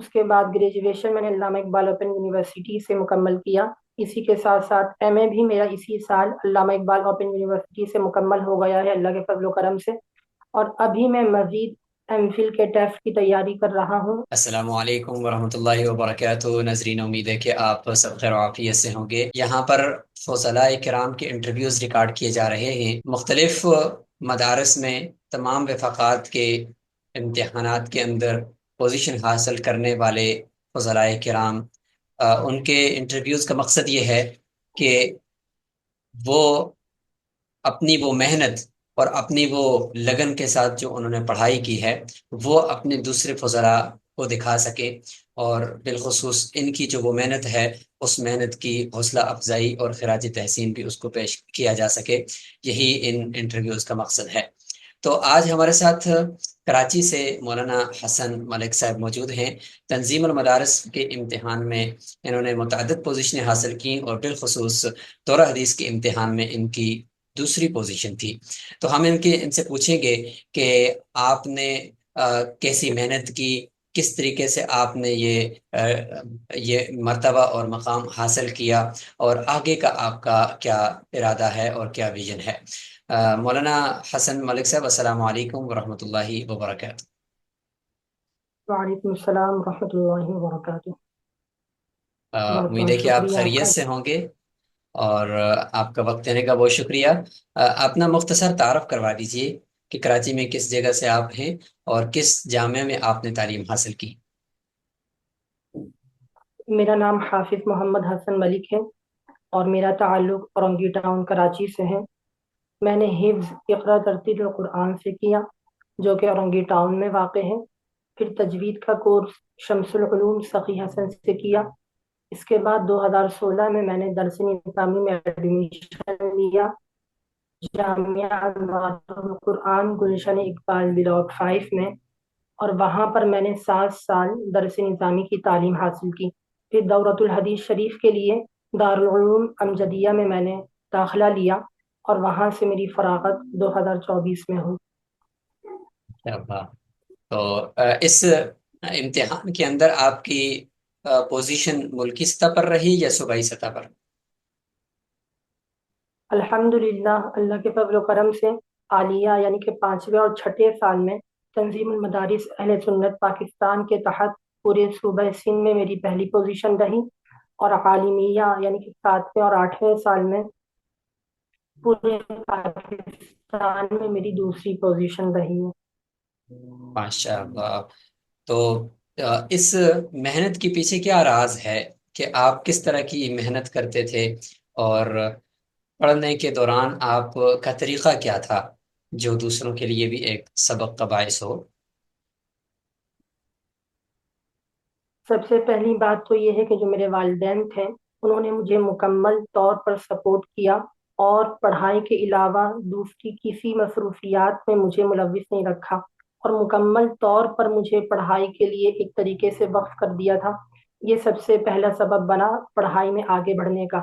اس کے بعد گریجویشن میں نے علامہ اقبال اوپن یونیورسٹی سے مکمل کیا۔ اسی کے ساتھ ساتھ ایم اے بھی میرا اسی سال علامہ اقبال اوپن یونیورسٹی سے مکمل ہو گیا ہے اللہ کے فضل و کرم سے، اور ابھی میں مزید ایم فل کے ٹیسٹ کی تیاری کر رہا ہوں۔ السلام علیکم ورحمۃ اللہ وبرکاتہ ناظرین، امید ہے کہ آپ سب خیر و عافیت سے ہوں گے۔ یہاں پر فضلاء کرام کے انٹرویوز ریکارڈ کیے جا رہے ہیں۔ مختلف مدارس میں تمام وفاقات کے امتحانات کے اندر پوزیشن حاصل کرنے والے فضلاء کرام، ان کے انٹرویوز کا مقصد یہ ہے کہ وہ اپنی وہ محنت اور اپنی وہ لگن کے ساتھ جو انہوں نے پڑھائی کی ہے وہ اپنے دوسرے فضلاء کو دکھا سکے، اور بالخصوص ان کی جو وہ محنت ہے اس محنت کی حوصلہ افزائی اور خراج تحسین بھی اس کو پیش کیا جا سکے۔ یہی ان انٹرویوز کا مقصد ہے۔ تو آج ہمارے ساتھ کراچی سے مولانا حسن ملک صاحب موجود ہیں۔ تنظیم المدارس کے امتحان میں انہوں نے متعدد پوزیشنیں حاصل کی، اور بالخصوص دورہ حدیث کے امتحان میں ان کی دوسری پوزیشن تھی۔ تو ہم ان سے پوچھیں گے کہ آپ نے کیسی محنت کی، کس طریقے سے آپ نے یہ مرتبہ اور مقام حاصل کیا، اور آگے کا آپ کا کیا ارادہ ہے اور کیا ویژن ہے۔ مولانا حسن ملک صاحب، السلام علیکم ورحمۃ اللہ وبرکاتہ۔ وعلیکم السلام ورحمۃ اللہ وبرکاتہ۔ بہت امید بہت ہے کہ آپ شکریہ آپ خیریت کا۔ سے ہوں گے، اور آپ کا وقت دینے کا بہت شکریہ۔ اپنا مختصر تعارف کروا دیجیے کہ کراچی میں کس جگہ سے آپ ہیں اور کس جامعہ میں آپ نے تعلیم حاصل کی۔ میرا نام حافظ محمد حسن ملک ہے، اور میرا تعلق اورنگی ٹاؤن کراچی سے ہے۔ میں نے حفظ اقرا ترتیل القرآن سے کیا، جو کہ اورنگی ٹاؤن میں واقع ہے۔ پھر تجوید کا کورس شمس العلوم سخی حسن سے کیا۔ اس کے بعد 2016 میں نے درس نظامی میں ایڈمیشن لیا، جامعہ انوار القرآن گلشن اقبال بلاک 5 میں، اور وہاں پر میں نے 7 سال درس نظامی کی تعلیم حاصل کی۔ پھر دورۃ الحدیث شریف کے لیے دارالعلوم امجدیہ میں نے داخلہ لیا، اور وہاں سے میری فراغت 2024 میں ہوئی۔ کیا بات۔ تو اس امتحان کے اندر آپ کی پوزیشن ملکی سطح پر رہی یا صوبائی سطح پر؟ الحمدللہ، اللہ کے فضل و کرم سے عالیہ یعنی کہ 5ویں اور 6ٹھے سال میں تنظیم المدارس اہل سنت پاکستان کے تحت پورے صوبہ سندھ میں میری پہلی پوزیشن رہی، اور عالمیہ یعنی کہ 7ویں اور 8ویں سال میں پورے پاکستان میں میری دوسری پوزیشن رہی ہے۔ ماشاء اللہ۔ تو اس محنت کے پیچھے کیا راز ہے کہ آپ کس طرح کی محنت کرتے تھے، اور پڑھنے کے دوران آپ کا طریقہ کیا تھا جو دوسروں کے لیے بھی ایک سبق کا باعث ہو؟ سب سے پہلی بات تو یہ ہے کہ جو میرے والدین تھے انہوں نے مجھے مکمل طور پر سپورٹ کیا، اور پڑھائی کے علاوہ دوسری کسی مصروفیات میں مجھے ملوث نہیں رکھا، اور مکمل طور پر مجھے پڑھائی کے لیے ایک طریقے سے وقف کر دیا تھا۔ یہ سب سے پہلا سبب بنا پڑھائی میں آگے بڑھنے کا۔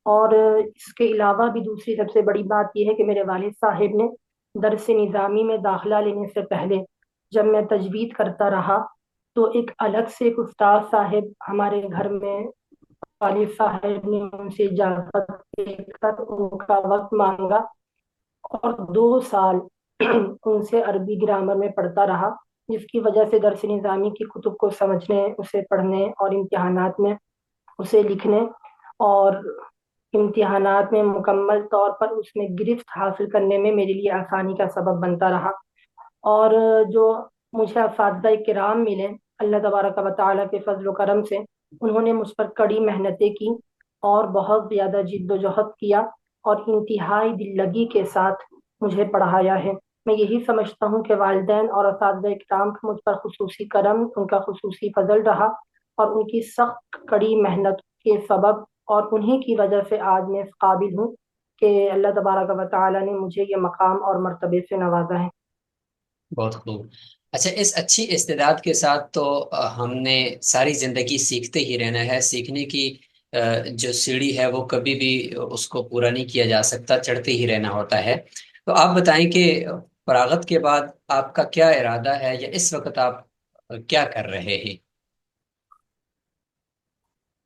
اور اس کے علاوہ بھی دوسری سب سے بڑی بات یہ ہے کہ میرے والد صاحب نے درس نظامی میں داخلہ لینے سے پہلے جب میں تجوید کرتا رہا تو ایک الگ سے ایک استاد صاحب ہمارے گھر میں، والد صاحب نے ان سے اجازت لے کر ان کا وقت مانگا، اور 2 سال ان سے عربی گرامر میں پڑھتا رہا، جس کی وجہ سے درس نظامی کی کتب کو سمجھنے، اسے پڑھنے، اور امتحانات میں اسے لکھنے، اور امتحانات میں مکمل طور پر اس میں گرفت حاصل کرنے میں میرے لیے آسانی کا سبب بنتا رہا۔ اور جو مجھے اساتذہ کرام ملے اللہ تبارک و تعالیٰ کے فضل و کرم سے، انہوں نے مجھ پر کڑی محنتیں کی اور بہت زیادہ جد و جہد کیا، اور انتہائی دل لگی کے ساتھ مجھے پڑھایا ہے۔ میں یہی سمجھتا ہوں کہ والدین اور اساتذہ کرام کا مجھ پر خصوصی کرم، ان کا خصوصی فضل رہا، اور ان کی سخت کڑی محنت کے سبب اور انہی کی وجہ سے آج میں اس قابل ہوں کہ اللہ تبارک و تعالیٰ نے مجھے یہ مقام اور مرتبے سے نوازا ہے۔ بہت خوب۔ اچھا، اس اچھی استعداد کے ساتھ تو ہم نے ساری زندگی سیکھتے ہی رہنا ہے۔ سیکھنے کی جو سیڑھی ہے وہ کبھی بھی اس کو پورا نہیں کیا جا سکتا، چڑھتے ہی رہنا ہوتا ہے۔ تو آپ بتائیں کہ فراغت کے بعد آپ کا کیا ارادہ ہے، یا اس وقت آپ کیا کر رہے ہیں؟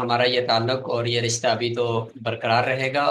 ہمارا یہ تعلق اور یہ رشتہ ابھی تو برقرار رہے گا،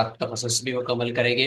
آپ تخصص بھی مکمل کریں گے،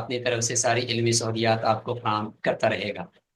اپنی طرف سے ساری علمی سہولیات آپ کو فراہم کرتا رہے گا۔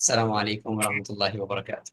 السلام علیکم ورحمۃ اللہ وبرکاتہ۔